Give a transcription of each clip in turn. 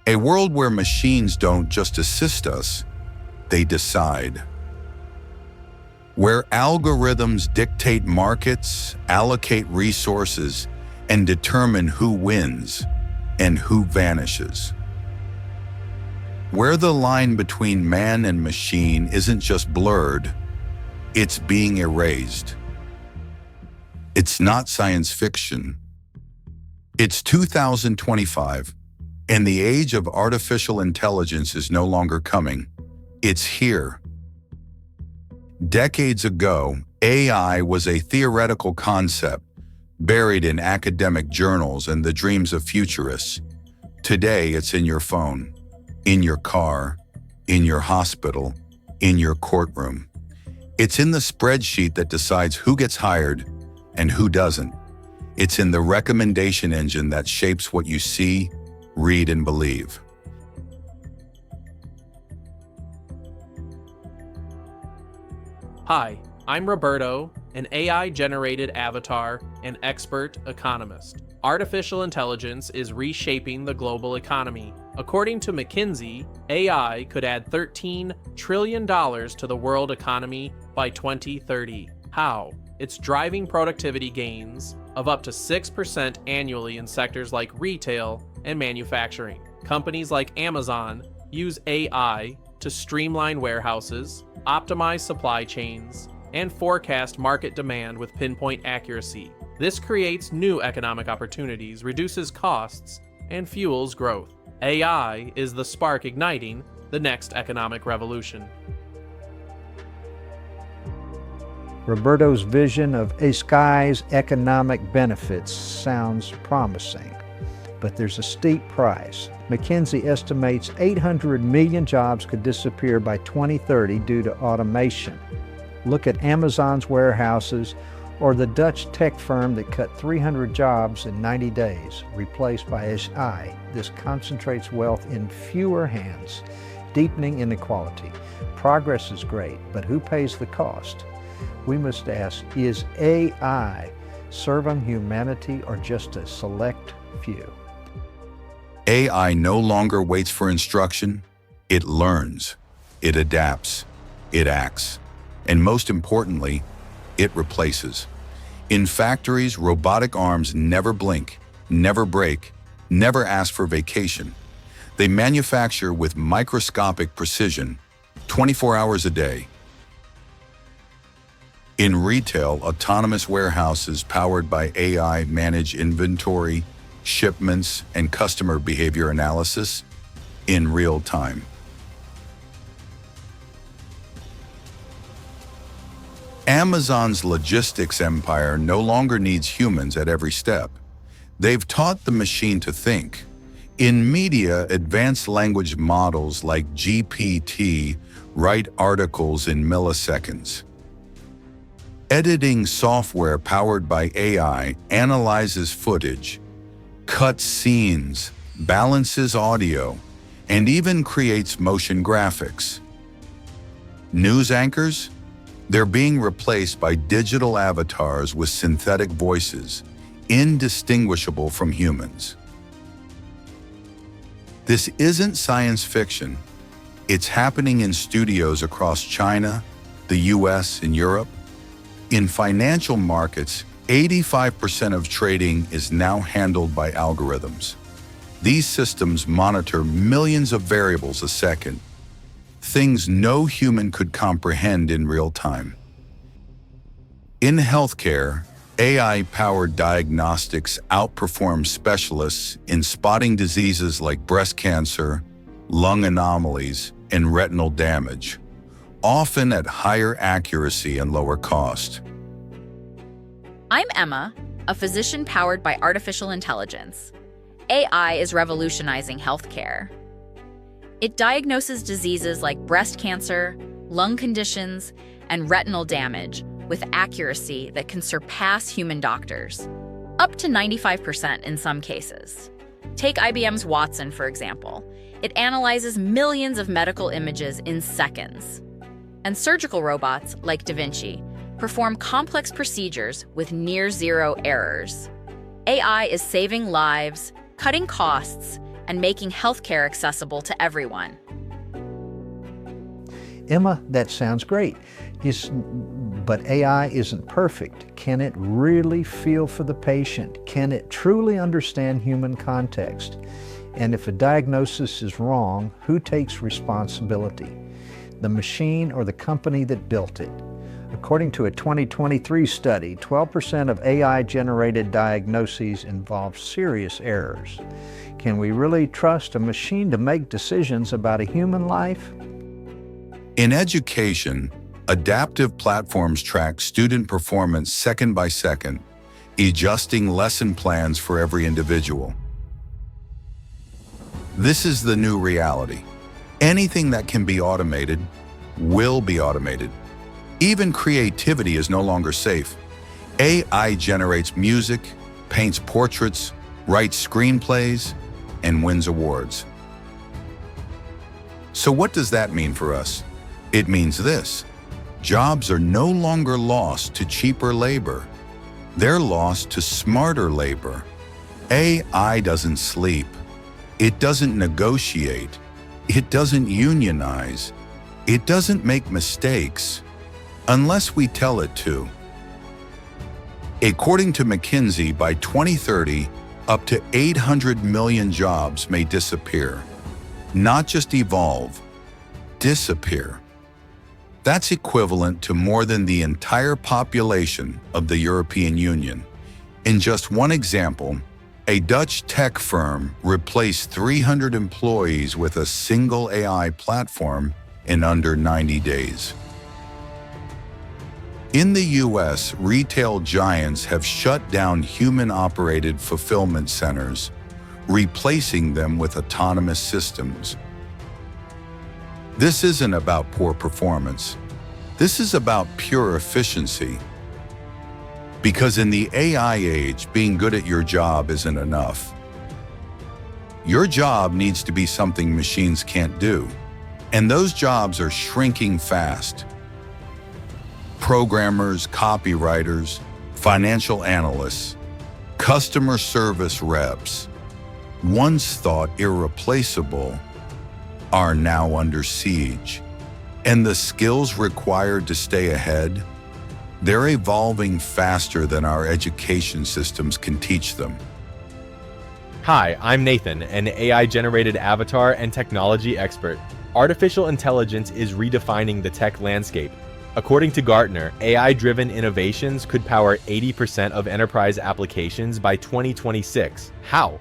A world where machines don't just assist us, they decide. Where algorithms dictate markets, allocate resources, and determine who wins and who vanishes. Where the line between man and machine isn't just blurred, it's being erased. It's not science fiction. It's 2025, and the age of artificial intelligence is no longer coming. It's here. Decades ago, AI was a theoretical concept buried in academic journals and the dreams of futurists. Today, it's in your phone, in your car, in your hospital, in your courtroom. It's in the spreadsheet that decides who gets hired and who doesn't. It's in the recommendation engine that shapes what you see, read, and believe. Hi, I'm Roberto, an AI-generated avatar and expert economist. Artificial intelligence is reshaping the global economy. According to McKinsey, AI could add $13 trillion to the world economy by 2030. How? It's driving productivity gains of up to 6% annually in sectors like retail and manufacturing. Companies like Amazon use AI to streamline warehouses, optimize supply chains, and forecast market demand with pinpoint accuracy. This creates new economic opportunities, reduces costs, and fuels growth. AI is the spark igniting the next economic revolution. Roberto's vision of AI's economic benefits sounds promising, but there's a steep price. McKinsey estimates 800 million jobs could disappear by 2030 due to automation. Look at Amazon's warehouses or the Dutch tech firm that cut 300 jobs in 90 days, replaced by AI. This concentrates wealth in fewer hands, deepening inequality. Progress is great, but who pays the cost? We must ask, is AI serving humanity or just a select few? AI no longer waits for instruction. It learns, it adapts, it acts, and most importantly, it replaces. In factories, robotic arms never blink, never break, never ask for vacation. They manufacture with microscopic precision, 24 hours a day. In retail, autonomous warehouses powered by AI manage inventory, shipments, and customer behavior analysis in real time. Amazon's logistics empire no longer needs humans at every step. They've taught the machine to think. In media, advanced language models like GPT write articles in milliseconds. Editing software powered by AI analyzes footage, cuts scenes, balances audio, and even creates motion graphics. News anchors? They're being replaced by digital avatars with synthetic voices, indistinguishable from humans. This isn't science fiction. It's happening in studios across China, the US, and Europe. In financial markets, 85% of trading is now handled by algorithms. These systems monitor millions of variables a second, things no human could comprehend in real time. In healthcare, AI-powered diagnostics outperform specialists in spotting diseases like breast cancer, lung anomalies, and retinal damage, often at higher accuracy and lower cost. I'm Emma, a physician powered by artificial intelligence. AI is revolutionizing healthcare. It diagnoses diseases like breast cancer, lung conditions, and retinal damage with accuracy that can surpass human doctors, up to 95% in some cases. Take IBM's Watson, for example. It analyzes millions of medical images in seconds. And surgical robots, like Da Vinci, perform complex procedures with near-zero errors. AI is saving lives, cutting costs, and making healthcare accessible to everyone. Emma, that sounds great. But AI isn't perfect. Can it really feel for the patient? Can it truly understand human context? And if a diagnosis is wrong, who takes responsibility? The machine or the company that built it? According to a 2023 study, 12% of AI-generated diagnoses involve serious errors. Can we really trust a machine to make decisions about a human life? In education, adaptive platforms track student performance second by second, adjusting lesson plans for every individual. This is the new reality. Anything that can be automated will be automated. Even creativity is no longer safe. AI generates music, paints portraits, writes screenplays, and wins awards. So what does that mean for us? It means this: jobs are no longer lost to cheaper labor. They're lost to smarter labor. AI doesn't sleep. It doesn't negotiate. It doesn't unionize. It doesn't make mistakes unless we tell it to. According to McKinsey, by 2030, up to 800 million jobs may disappear. Not just evolve, disappear. That's equivalent to more than the entire population of the European Union. In just one example, a Dutch tech firm replaced 300 employees with a single AI platform in under 90 days. In the US, retail giants have shut down human-operated fulfillment centers, replacing them with autonomous systems. This isn't about poor performance. This is about pure efficiency. Because in the AI age, being good at your job isn't enough. Your job needs to be something machines can't do, and those jobs are shrinking fast. Programmers, copywriters, financial analysts, customer service reps, once thought irreplaceable, are now under siege. And the skills required to stay ahead, they're evolving faster than our education systems can teach them. Hi, I'm Nathan, an AI-generated avatar and technology expert. Artificial intelligence is redefining the tech landscape. According to Gartner, AI-driven innovations could power 80% of enterprise applications by 2026. How?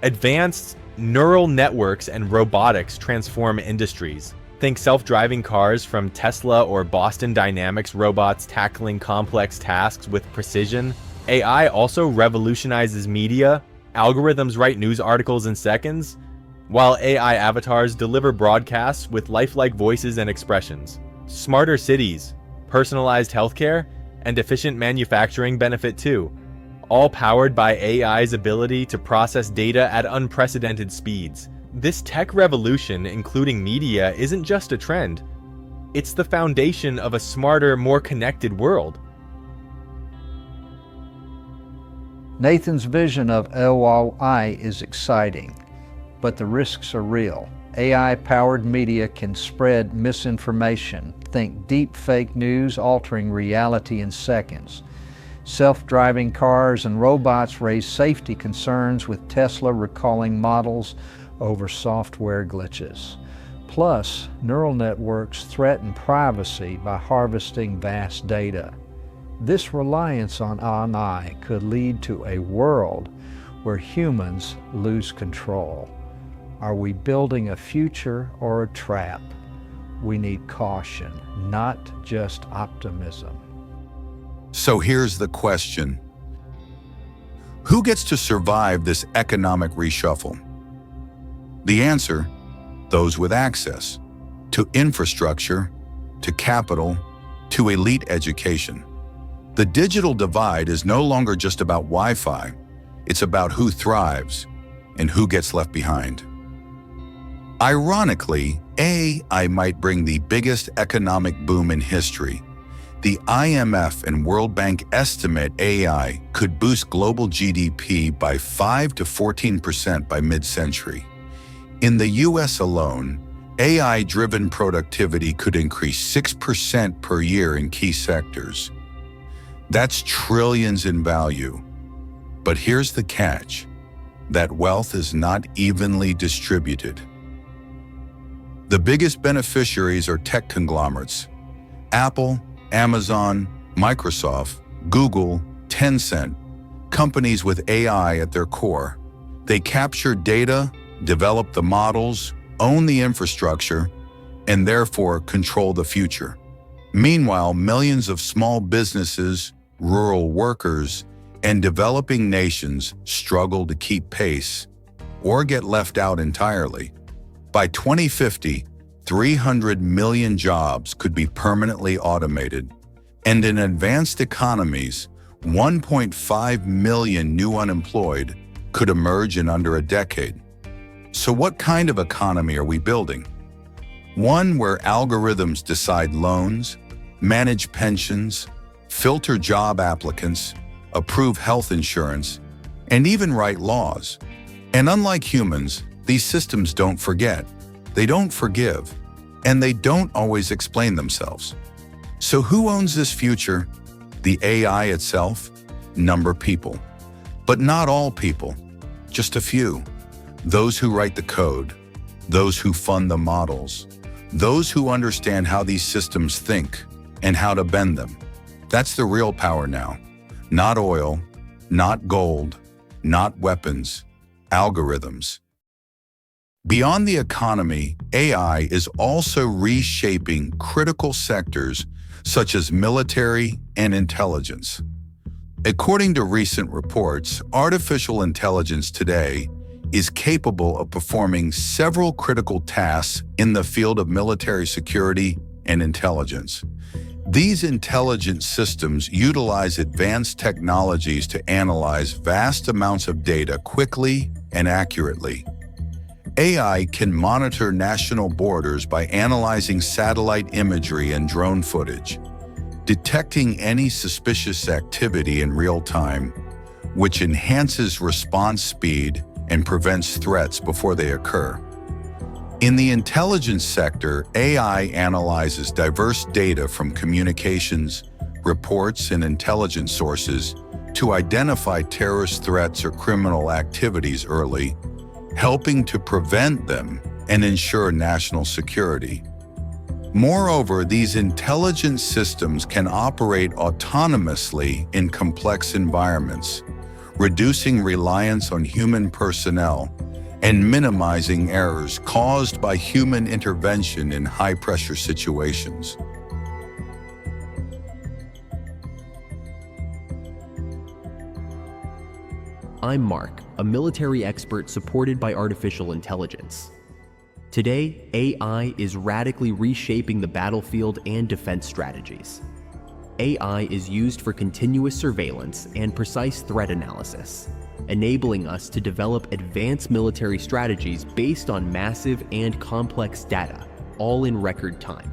Advanced neural networks and robotics transform industries. Think self-driving cars from Tesla or Boston Dynamics robots tackling complex tasks with precision. AI also revolutionizes media. Algorithms write news articles in seconds, while AI avatars deliver broadcasts with lifelike voices and expressions. Smarter cities, personalized healthcare, and efficient manufacturing benefit too, all powered by AI's ability to process data at unprecedented speeds. This tech revolution, including media, isn't just a trend. It's the foundation of a smarter, more connected world. Nathan's vision of LOI is exciting, but the risks are real. AI-powered media can spread misinformation. Think deep fake news altering reality in seconds. Self-driving cars and robots raise safety concerns, with Tesla recalling models over software glitches. Plus, neural networks threaten privacy by harvesting vast data. This reliance on AI could lead to a world where humans lose control. Are we building a future or a trap? We need caution, not just optimism. So here's the question: who gets to survive this economic reshuffle? The answer: those with access to infrastructure, to capital, to elite education. The digital divide is no longer just about Wi-Fi. It's about who thrives and who gets left behind. Ironically, AI might bring the biggest economic boom in history. The IMF and World Bank estimate AI could boost global GDP by 5 to 14% by mid-century. In the US alone, AI-driven productivity could increase 6% per year in key sectors. That's trillions in value. But here's the catch: that wealth is not evenly distributed. The biggest beneficiaries are tech conglomerates: Apple, Amazon, Microsoft, Google, Tencent, companies with AI at their core. They capture data, develop the models, own the infrastructure, and therefore control the future. Meanwhile, millions of small businesses, rural workers, and developing nations struggle to keep pace or get left out entirely. By 2050, 300 million jobs could be permanently automated, and in advanced economies, 1.5 million new unemployed could emerge in under a decade. So what kind of economy are we building? One where algorithms decide loans, manage pensions, filter job applicants, approve health insurance, and even write laws. And unlike humans, these systems don't forget, they don't forgive, and they don't always explain themselves. So who owns this future? The AI itself? Number people. But not all people, just a few. Those who write the code, those who fund the models, those who understand how these systems think and how to bend them. That's the real power now. Not oil, not gold, not weapons, algorithms. Beyond the economy, AI is also reshaping critical sectors such as military and intelligence. According to recent reports, artificial intelligence today is capable of performing several critical tasks in the field of military security and intelligence. These intelligent systems utilize advanced technologies to analyze vast amounts of data quickly and accurately. AI can monitor national borders by analyzing satellite imagery and drone footage, detecting any suspicious activity in real time, which enhances response speed and prevents threats before they occur. In the intelligence sector, AI analyzes diverse data from communications, reports, and intelligence sources to identify terrorist threats or criminal activities early, helping to prevent them and ensure national security. Moreover, these intelligent systems can operate autonomously in complex environments, reducing reliance on human personnel and minimizing errors caused by human intervention in high-pressure situations. I'm Mark, a military expert supported by artificial intelligence. Today, AI is radically reshaping the battlefield and defense strategies. AI is used for continuous surveillance and precise threat analysis, enabling us to develop advanced military strategies based on massive and complex data, all in record time.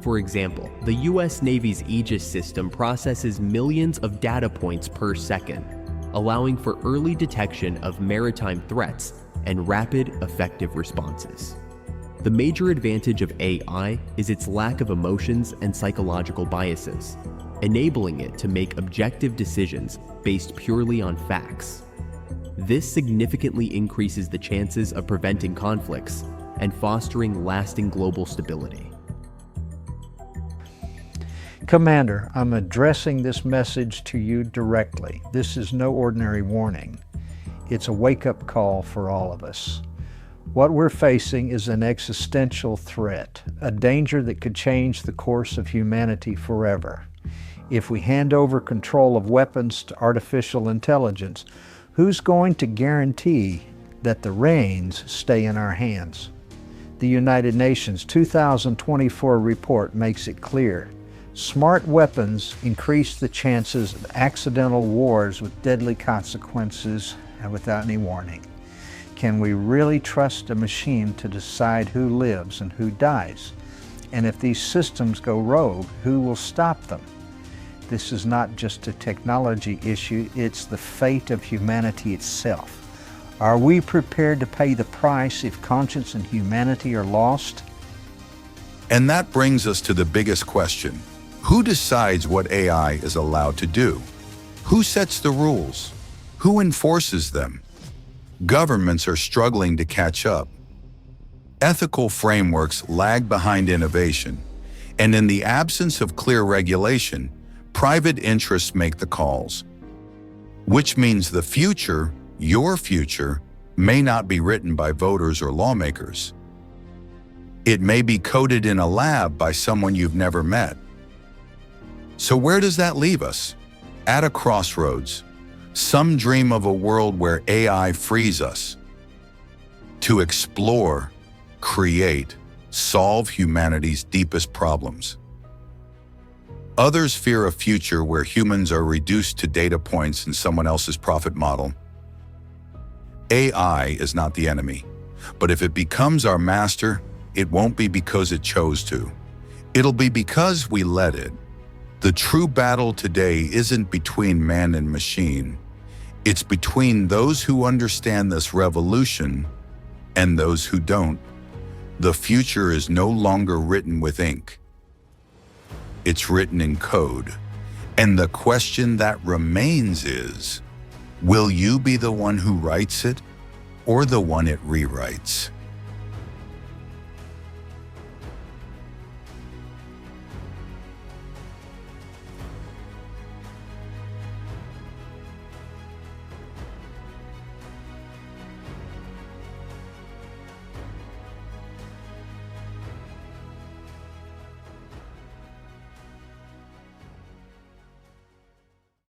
For example, the US Navy's Aegis system processes millions of data points per second, allowing for early detection of maritime threats and rapid, effective responses. The major advantage of AI is its lack of emotions and psychological biases, enabling it to make objective decisions based purely on facts. This significantly increases the chances of preventing conflicts and fostering lasting global stability. Commander, I'm addressing this message to you directly. This is no ordinary warning. It's a wake-up call for all of us. What we're facing is an existential threat, a danger that could change the course of humanity forever. If we hand over control of weapons to artificial intelligence, who's going to guarantee that the reins stay in our hands? The United Nations 2024 report makes it clear. Smart weapons increase the chances of accidental wars with deadly consequences and without any warning. Can we really trust a machine to decide who lives and who dies? And if these systems go rogue, who will stop them? This is not just a technology issue, it's the fate of humanity itself. Are we prepared to pay the price if conscience and humanity are lost? And that brings us to the biggest question. Who decides what AI is allowed to do? Who sets the rules? Who enforces them? Governments are struggling to catch up. Ethical frameworks lag behind innovation, and in the absence of clear regulation, private interests make the calls. Which means the future, your future, may not be written by voters or lawmakers. It may be coded in a lab by someone you've never met. So where does that leave us? At a crossroads. Some dream of a world where AI frees us to explore, create, solve humanity's deepest problems. Others fear a future where humans are reduced to data points in someone else's profit model. AI is not the enemy, but if it becomes our master, it won't be because it chose to. It'll be because we let it. The true battle today isn't between man and machine. It's between those who understand this revolution and those who don't. The future is no longer written with ink. It's written in code. And the question that remains is, will you be the one who writes it or the one it rewrites?